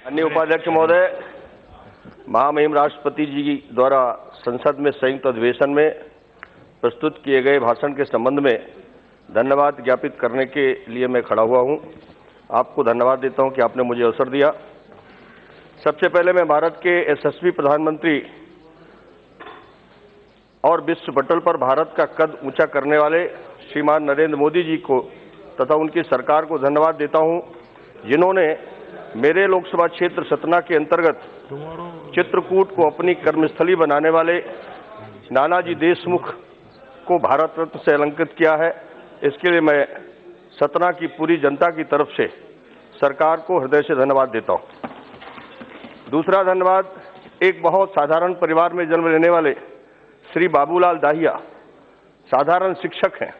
अन्य उपाध्यक्ष महोदय, महामहिम राष्ट्रपति जी द्वारा संसद में संयुक्त अधिवेशन में प्रस्तुत किए गए भाषण के संबंध में धन्यवाद ज्ञापित करने के लिए मैं खड़ा हुआ हूं। आपको धन्यवाद देता हूं कि आपने मुझे अवसर दिया। सबसे पहले मैं भारत के यशस्वी प्रधानमंत्री और विश्व पटल पर भारत का कद ऊंचा करने वाले श्रीमान नरेंद्र मोदी जी को तथा उनकी सरकार को धन्यवाद देता हूं, जिन्होंने मेरे लोकसभा क्षेत्र सतना के अंतर्गत चित्रकूट को अपनी कर्मस्थली बनाने वाले नानाजी देशमुख को भारत रत्न से अलंकृत किया है। इसके लिए मैं सतना की पूरी जनता की तरफ से सरकार को हृदय से धन्यवाद देता हूं। दूसरा धन्यवाद एक बहुत साधारण परिवार में जन्म लेने वाले श्री बाबूलाल दाहिया, साधारण शिक्षक हैं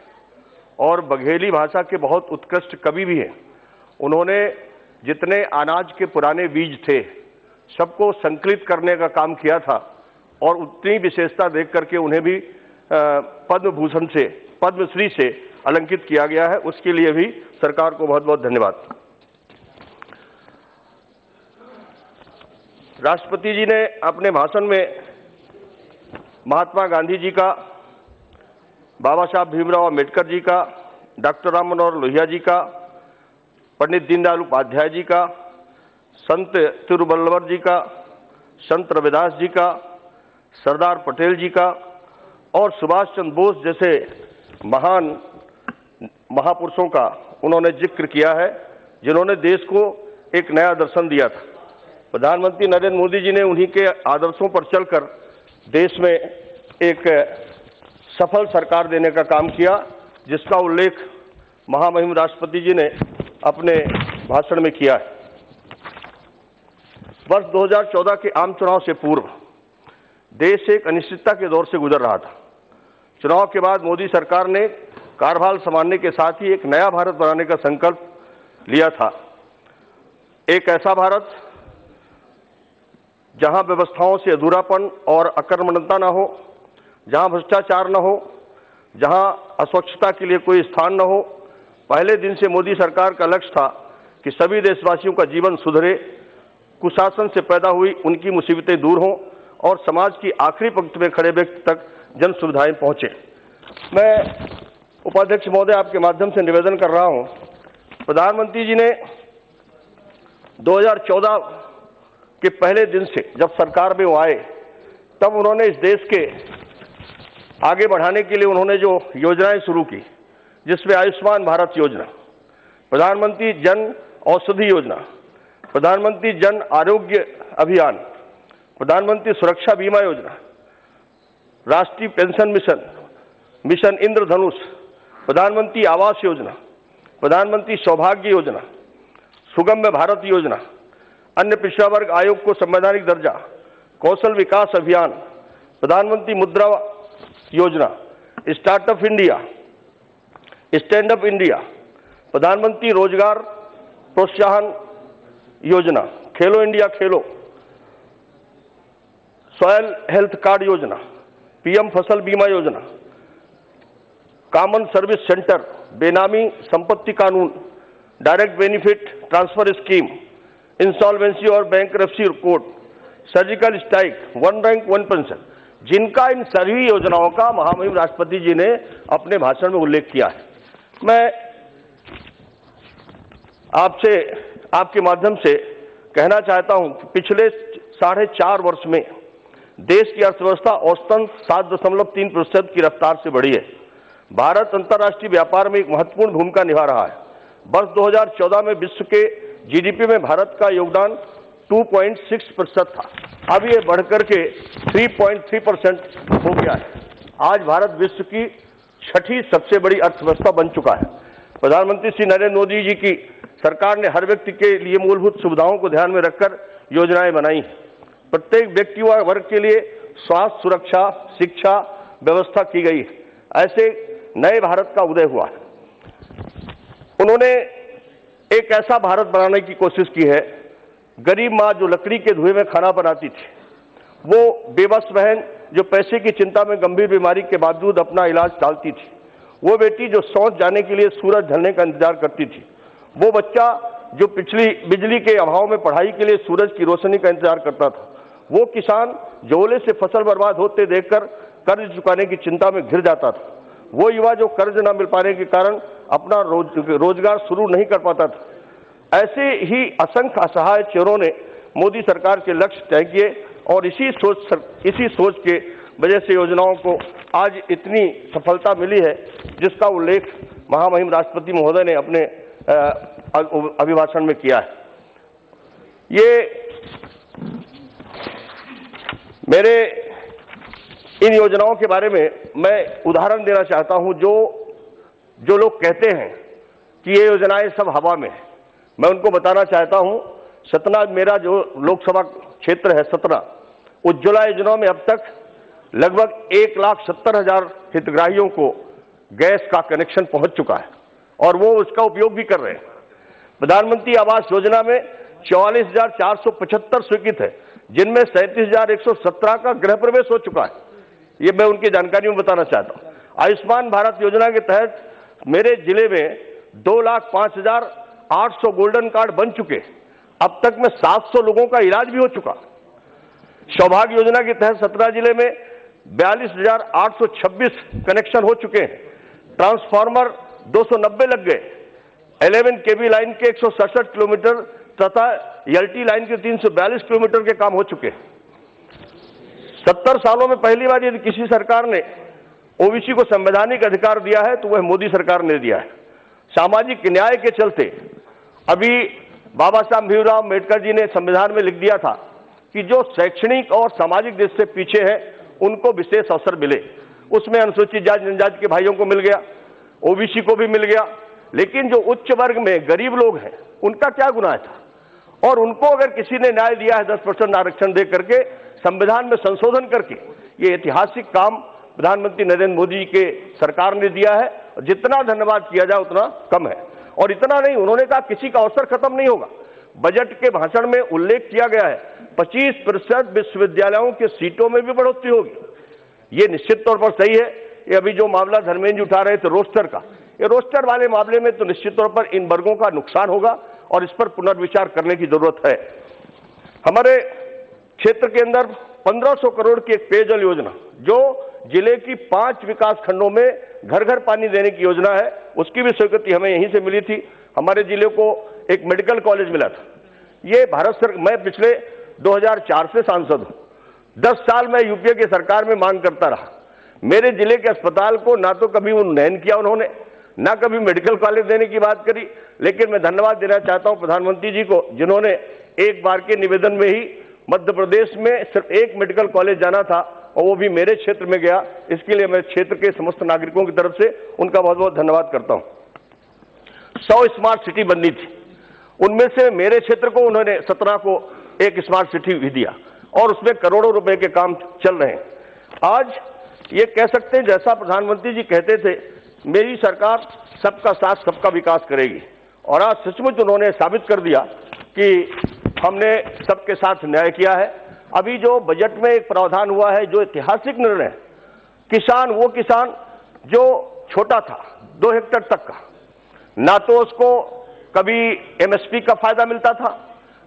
और बघेली भाषा के बहुत उत्कृष्ट कवि भी हैं। उन्होंने जितने अनाज के पुराने बीज थे सबको संकलित करने का काम किया था और उतनी विशेषता देख करके उन्हें भी पद्म भूषण से, पद्मश्री से अलंकृत किया गया है। उसके लिए भी सरकार को बहुत बहुत धन्यवाद। राष्ट्रपति जी ने अपने भाषण में महात्मा गांधी जी का, बाबा साहब भीमराव अम्बेडकर जी का, डॉक्टर राम मनोहर लोहिया जी का, पंडित दीनदयाल उपाध्याय जी का, संत तिरुवल्लुवर जी का, संत रविदास जी का, सरदार पटेल जी का और सुभाष चंद्र बोस जैसे महान महापुरुषों का उन्होंने जिक्र किया है, जिन्होंने देश को एक नया दर्शन दिया था। प्रधानमंत्री नरेंद्र मोदी जी ने उन्हीं के आदर्शों पर चलकर देश में एक सफल सरकार देने का काम किया, जिसका उल्लेख महामहिम राष्ट्रपति जी ने अपने भाषण में किया है। वर्ष 2014 के आम चुनाव से पूर्व देश एक अनिश्चितता के दौर से गुजर रहा था। चुनाव के बाद मोदी सरकार ने कार्यभार संभालने के साथ ही एक नया भारत बनाने का संकल्प लिया था। एक ऐसा भारत जहां व्यवस्थाओं से अधूरापन और अकर्मण्यता न हो, जहां भ्रष्टाचार न हो, जहां अस्वच्छता के लिए कोई स्थान न हो। पहले दिन से मोदी सरकार का लक्ष्य था कि सभी देशवासियों का जीवन सुधरे, कुशासन से पैदा हुई उनकी मुसीबतें दूर हों और समाज की आखिरी पंक्ति में खड़े व्यक्ति तक जन सुविधाएं पहुंचे। मैं उपाध्यक्ष महोदय आपके माध्यम से निवेदन कर रहा हूं, प्रधानमंत्री जी ने 2014 के पहले दिन से जब सरकार में वो आए तब उन्होंने इस देश के आगे बढ़ाने के लिए उन्होंने जो योजनाएं शुरू की, जिसमें आयुष्मान भारत योजना, प्रधानमंत्री जन औषधि योजना, प्रधानमंत्री जन आरोग्य अभियान, प्रधानमंत्री सुरक्षा बीमा योजना, राष्ट्रीय पेंशन मिशन, मिशन इंद्रधनुष, प्रधानमंत्री आवास योजना, प्रधानमंत्री सौभाग्य योजना, सुगम्य भारत योजना, अन्य पिछड़ा वर्ग आयोग को संवैधानिक दर्जा, कौशल विकास अभियान, प्रधानमंत्री मुद्रा योजना, startup India, stand up India, प्रधानमंत्री रोजगार प्रोत्साहन योजना, खेलो इंडिया खेलो, सॉयल हेल्थ कार्ड योजना, पीएम फसल बीमा योजना, कॉमन सर्विस सेंटर, बेनामी संपत्ति कानून, direct benefit transfer scheme, insolvency और bankruptcy code, surgical strike, one rank one pension, जिनका इन सभी योजनाओं का महामहिम राष्ट्रपति जी ने अपने भाषण में उल्लेख किया है। मैं आपसे, आपके माध्यम से कहना चाहता हूं कि पिछले 4.5 वर्ष में देश की अर्थव्यवस्था औसतन 7.3% की रफ्तार से बढ़ी है। भारत अंतर्राष्ट्रीय व्यापार में एक महत्वपूर्ण भूमिका निभा रहा है। वर्ष 2014 में विश्व के जीडीपी में भारत का योगदान 2.6% था, अब ये बढ़कर के 3.3% हो गया है। आज भारत विश्व की 6ठी सबसे बड़ी अर्थव्यवस्था बन चुका है। प्रधानमंत्री श्री नरेंद्र मोदी जी की सरकार ने हर व्यक्ति के लिए मूलभूत सुविधाओं को ध्यान में रखकर योजनाएं बनाई। प्रत्येक व्यक्ति व वर्ग के लिए स्वास्थ्य, सुरक्षा, शिक्षा व्यवस्था की गई। ऐसे नए भारत का उदय हुआ है। उन्होंने एक ऐसा भारत बनाने की कोशिश की है, गरीब माँ जो लकड़ी के धुएं में खाना बनाती थी, वो बेबस बहन जो पैसे की चिंता में गंभीर बीमारी के बावजूद अपना इलाज टालती थी, वो बेटी जो शौच जाने के लिए सूरज ढलने का इंतजार करती थी, वो बच्चा जो पिछली बिजली के अभाव में पढ़ाई के लिए सूरज की रोशनी का इंतजार करता था, वो किसान जो ओले से फसल बर्बाद होते देखकर कर्ज चुकाने की चिंता में घिर जाता था, वो युवा जो कर्ज न मिल पाने के कारण अपना रोजगार शुरू नहीं कर पाता था, ऐसे ही असंख्य असहाय चेहरों ने मोदी सरकार के लक्ष्य तय किए और इसी सोच के वजह से योजनाओं को आज इतनी सफलता मिली है, जिसका उल्लेख महामहिम राष्ट्रपति महोदय ने अपने अभिभाषण में किया है। ये मेरे इन योजनाओं के बारे में मैं उदाहरण देना चाहता हूं। जो लोग कहते हैं कि ये योजनाएं सब हवा में है, मैं उनको बताना चाहता हूं, सतना मेरा जो लोकसभा क्षेत्र है सतना, उज्ज्वला योजना में अब तक लगभग 1,70,000 हितग्राहियों को गैस का कनेक्शन पहुंच चुका है और वो उसका उपयोग भी कर रहे हैं। प्रधानमंत्री आवास योजना में 44,475 स्वीकृत है, जिनमें 37,117 का गृह प्रवेश हो चुका है। ये मैं उनकी जानकारी में बताना चाहता हूं। आयुष्मान भारत योजना के तहत मेरे जिले में 2,05,800 गोल्डन कार्ड बन चुके, अब तक में 700 लोगों का इलाज भी हो चुका। सौभाग्य योजना के तहत सतना जिले में 42,826 कनेक्शन हो चुके हैं। ट्रांसफार्मर 290 लग गए। 11 केवी लाइन के 167 किलोमीटर तथा एलटी लाइन के 342 किलोमीटर के काम हो चुके हैं। 70 सालों में पहली बार यदि किसी सरकार ने ओबीसी को संवैधानिक अधिकार दिया है तो वह मोदी सरकार ने दिया है। सामाजिक न्याय के चलते अभी बाबा साहब भीमराव अम्बेडकर जी ने संविधान में लिख दिया था कि जो शैक्षणिक और सामाजिक दृष्टि से पीछे है उनको विशेष अवसर मिले। उसमें अनुसूचित जाति जनजाति के भाइयों को मिल गया, ओबीसी को भी मिल गया, लेकिन जो उच्च वर्ग में गरीब लोग हैं उनका क्या गुनाह था? और उनको अगर किसी ने न्याय दिया है 10% आरक्षण दे करके, संविधान में संशोधन करके, ये ऐतिहासिक काम प्रधानमंत्री नरेंद्र मोदी के सरकार ने दिया है। जितना धन्यवाद किया जाए उतना कम है। और इतना नहीं, उन्होंने कहा किसी का अवसर खत्म नहीं होगा। बजट के भाषण में उल्लेख किया गया है 25% विश्वविद्यालयों के सीटों में भी बढ़ोतरी होगी। ये निश्चित तौर पर सही है। ये अभी जो मामला धर्मेंद्र जी उठा रहे थे रोस्टर का, ये रोस्टर वाले मामले में तो निश्चित तौर पर इन वर्गों का नुकसान होगा और इस पर पुनर्विचार करने की जरूरत है। हमारे क्षेत्र के अंदर 1500 करोड़ की एक पेयजल योजना, जो जिले की 5 विकास खंडों में घर घर पानी देने की योजना है, उसकी भी स्वीकृति हमें यहीं से मिली थी। हमारे जिले को एक मेडिकल कॉलेज मिला था। ये भारत सरकार, मैं पिछले 2004 से सांसद हूं, 10 साल मैं यूपीए की सरकार में मांग करता रहा। मेरे जिले के अस्पताल को ना तो कभी उन्नयन किया उन्होंने, ना कभी मेडिकल कॉलेज देने की बात करी। लेकिन मैं धन्यवाद देना चाहता हूं प्रधानमंत्री जी को, जिन्होंने एक बार के निवेदन में ही मध्य प्रदेश में सिर्फ एक मेडिकल कॉलेज जाना था और वो भी मेरे क्षेत्र में गया। इसके लिए मैं क्षेत्र के समस्त नागरिकों की तरफ से उनका बहुत बहुत धन्यवाद करता हूं। 100 स्मार्ट सिटी बननी थी, उनमें से मेरे क्षेत्र को उन्होंने 17 को एक स्मार्ट सिटी भी दिया और उसमें करोड़ों रुपए के काम चल रहे हैं। आज ये कह सकते हैं, जैसा प्रधानमंत्री जी कहते थे, मेरी सरकार सबका साथ सबका विकास करेगी, और आज सचमुच उन्होंने साबित कर दिया कि हमने सबके साथ न्याय किया है। अभी जो बजट में एक प्रावधान हुआ है, जो ऐतिहासिक निर्णय, किसान, वो किसान जो छोटा था 2 हेक्टेयर तक का, ना तो उसको कभी एमएसपी का फायदा मिलता था,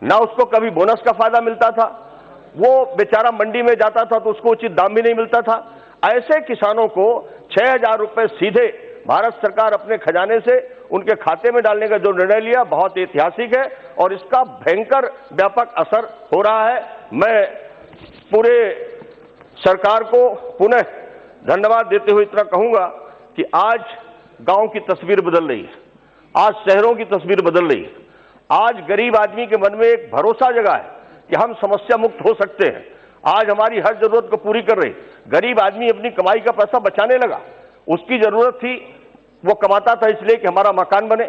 ना उसको कभी बोनस का फायदा मिलता था, वो बेचारा मंडी में जाता था तो उसको उचित दाम भी नहीं मिलता था। ऐसे किसानों को 6,000 रुपए सीधे भारत सरकार अपने खजाने से उनके खाते में डालने का जो निर्णय लिया, बहुत ऐतिहासिक है और इसका भयंकर व्यापक असर हो रहा है। मैं पूरे सरकार को पुनः धन्यवाद देते हुए इतना कहूंगा कि आज गांव की तस्वीर बदल रही है, आज शहरों की तस्वीर बदल रही है। आज गरीब आदमी के मन में एक भरोसा जगा है कि हम समस्या मुक्त हो सकते हैं। आज हमारी हर जरूरत को पूरी कर रही। गरीब आदमी अपनी कमाई का पैसा बचाने लगा। उसकी जरूरत थी, वो कमाता था इसलिए कि हमारा मकान बने,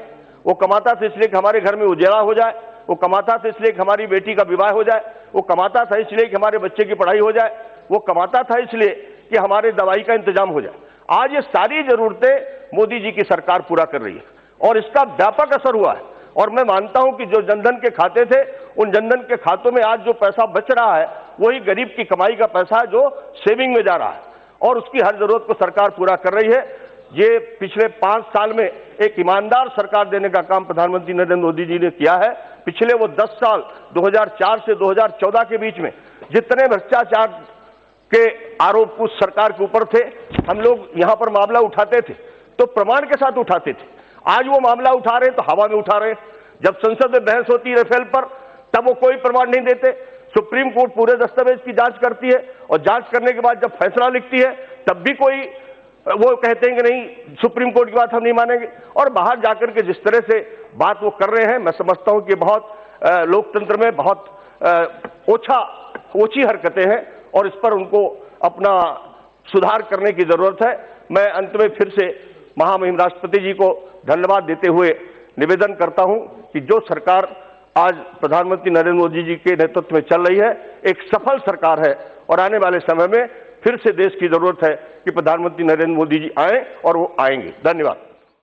वो कमाता था इसलिए कि हमारे घर में उजाला हो जाए, वो कमाता था इसलिए कि हमारी बेटी का विवाह हो जाए, वो कमाता था इसलिए कि हमारे बच्चे की पढ़ाई हो जाए, वो कमाता था इसलिए कि हमारे दवाई का इंतजाम हो जाए। आज ये सारी जरूरतें मोदी जी की सरकार पूरा कर रही है और इसका व्यापक असर हुआ है। और मैं मानता हूं कि जो जनधन के खाते थे, उन जनधन के खातों में आज जो पैसा बच रहा है वही गरीब की कमाई का पैसा है जो सेविंग में जा रहा है और उसकी हर जरूरत को सरकार पूरा कर रही है। ये पिछले 5 साल में एक ईमानदार सरकार देने का काम प्रधानमंत्री नरेंद्र मोदी जी ने किया है। पिछले वो 10 साल 2004 से 2014 के बीच में जितने भ्रष्टाचार के आरोप उस सरकार के ऊपर थे, हम लोग यहां पर मामला उठाते थे तो प्रमाण के साथ उठाते थे। आज वो मामला उठा रहे तो हवा में उठा रहे। जब संसद में बहस होती है राफेल पर, तब वो कोई प्रमाण नहीं देते। सुप्रीम कोर्ट पूरे दस्तावेज की जांच करती है और जांच करने के बाद जब फैसला लिखती है तब भी कोई वो कहते हैं कि नहीं, सुप्रीम कोर्ट की बात हम नहीं मानेंगे। और बाहर जाकर के जिस तरह से बात वो कर रहे हैं, मैं समझता हूं कि बहुत लोकतंत्र में बहुत ओछी हरकतें हैं और इस पर उनको अपना सुधार करने की जरूरत है। मैं अंत में फिर से महामहिम राष्ट्रपति जी को धन्यवाद देते हुए निवेदन करता हूं कि जो सरकार आज प्रधानमंत्री नरेंद्र मोदी जी के नेतृत्व में चल रही है, एक सफल सरकार है और आने वाले समय में फिर से देश की जरूरत है कि प्रधानमंत्री नरेंद्र मोदी जी आए और वो आएंगे। धन्यवाद।